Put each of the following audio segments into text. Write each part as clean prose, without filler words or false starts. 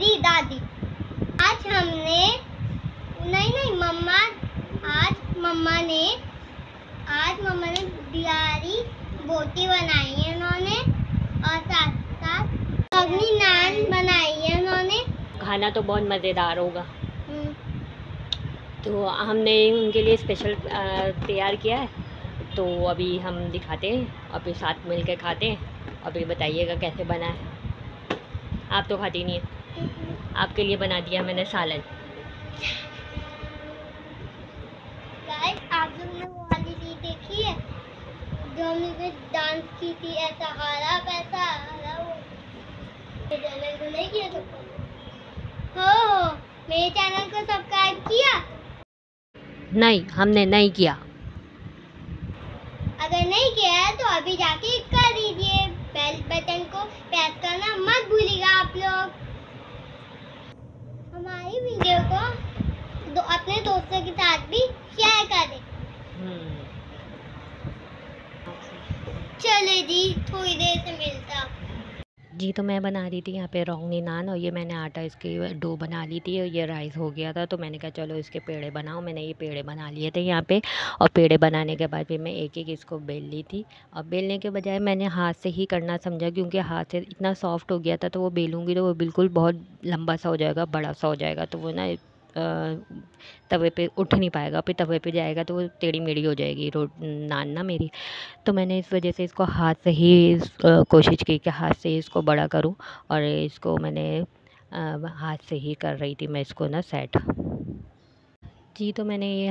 मेरी दादी। आज हमने नहीं मम्मा आज मम्मा ने बिहारी बोटी बनाई है इन्होंने, और साथ साथ अपनी नान बनाई है इन्होंने। खाना तो बहुत मज़ेदार होगा। तो हमने उनके लिए स्पेशल तैयार किया है, तो अभी हम दिखाते हैं और फिर साथ मिल के खाते हैं और फिर बताइएगा कैसे बना है। आप तो खाती नहीं है, आपके लिए बना दिया मैंने सालन। आप लोग ने वो वाली चीज देखी है जो हमने डांस की थी, ऐसा हारा पैसा हारा, वो चैनल को नहीं किया तो हो मेरे चैनल को सब्सक्राइब किया? नहीं, हमने नहीं किया। अगर नहीं किया है तो अभी जाके कर दीजिए, बेल बटन को प्रेस करना मत भूलिएगा आप लोग। हमारी वीडियो को अपने दोस्तों के साथ भी शेयर करें। चले जी, थोड़ी देर से मिलता जी। तो मैं बना रही थी यहाँ पे रोंगनी नान, और ये मैंने आटा इसकी डो बना ली थी और ये राइस हो गया था, तो मैंने कहा चलो इसके पेड़े बनाओ। मैंने ये पेड़े बना लिए थे यहाँ पे, और पेड़े बनाने के बाद फिर मैं एक एक इसको बेल ली थी। और बेलने के बजाय मैंने हाथ से ही करना समझा, क्योंकि हाथ से इतना सॉफ्ट हो गया था, तो वो बेलूँगी तो वो बिल्कुल बहुत लंबा सा हो जाएगा, बड़ा सा हो जाएगा, तो वो ना तवे पे उठ नहीं पाएगा। फिर तवे पे जाएगा तो वो टेढ़ी मेढ़ी हो जाएगी नान ना मेरी। तो मैंने इस वजह से इसको हाथ से ही कोशिश की कि हाथ से ही इसको बड़ा करूं, और इसको मैंने हाथ से ही कर रही थी मैं इसको ना सेट। जी। तो मैंने ये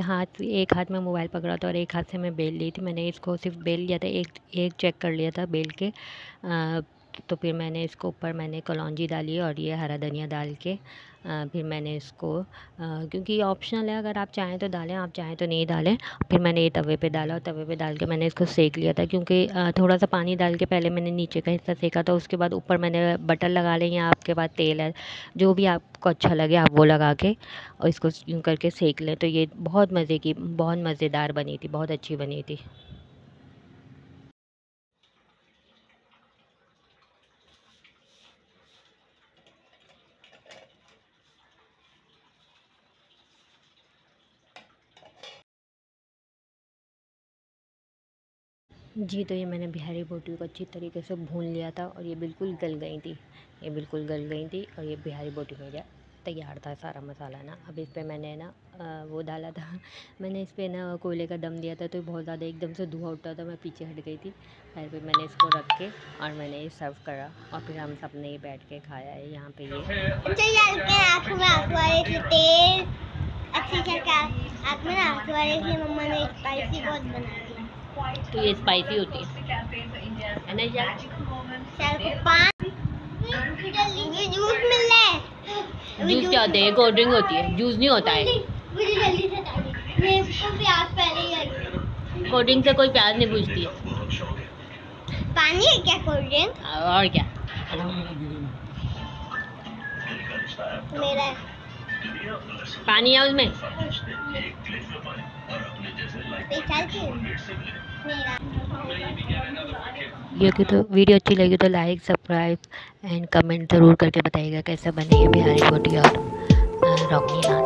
एक हाथ में मोबाइल पकड़ा था और एक हाथ से मैं बेल ली थी। मैंने इसको सिर्फ बेल लिया था, एक चेक कर लिया था बेल के। तो फिर मैंने इसको ऊपर मैंने कलौंजी डाली और ये हरा धनिया डाल के फिर मैंने इसको क्योंकि ये ऑप्शनल है, अगर आप चाहें तो डालें, आप चाहें तो नहीं डालें। फिर मैंने ये तवे पे डाला और तवे पे डाल के मैंने इसको सेक लिया था, क्योंकि थोड़ा सा पानी डाल के पहले मैंने नीचे का हिस्सा सेका था, उसके बाद ऊपर मैंने बटर लगा लें या आपके पास तेल है, जो भी आपको अच्छा लगे आप वो लगा के और इसको यूँ करके सेक लें। तो ये बहुत मज़ेदार बनी थी, बहुत अच्छी बनी थी। जी। तो ये मैंने बिहारी बोटी को अच्छी तरीके से भून लिया था और ये बिल्कुल गल गई थी, और ये बिहारी बोटी मेरा तैयार था सारा मसाला ना। अब इस पे मैंने ना वो डाला था, मैंने इस पे ना कोयले का दम दिया था, तो बहुत ज़्यादा एकदम से धुआं उठा था, मैं पीछे हट गई थी। फिर मैंने इसको रख के और मैंने ये सर्व करा और फिर हम सब ने बैठ के खाया है यहाँ पे। मम्मा ने स्पाइसी बहुत बना दिया, तो ये स्पाइसी होती है ना यार। जूस मिल रहा है। जूस क्या होता है? कोल्ड ड्रिंक होती है, जूस नहीं होता है। मुझे जल्दी से मैं प्याज पहले ही कोल्ड ड्रिंक से कोई प्याज नहीं पूछती है। पानी है क्या कोल्ड ड्रिंक? और क्या मेरा पानी है उसमें। तो वीडियो अच्छी लगी तो लाइक, सब्सक्राइब एंड कमेंट ज़रूर करके बताइएगा कैसा बनेगी बिहारी बोटी और रोंगनी नान।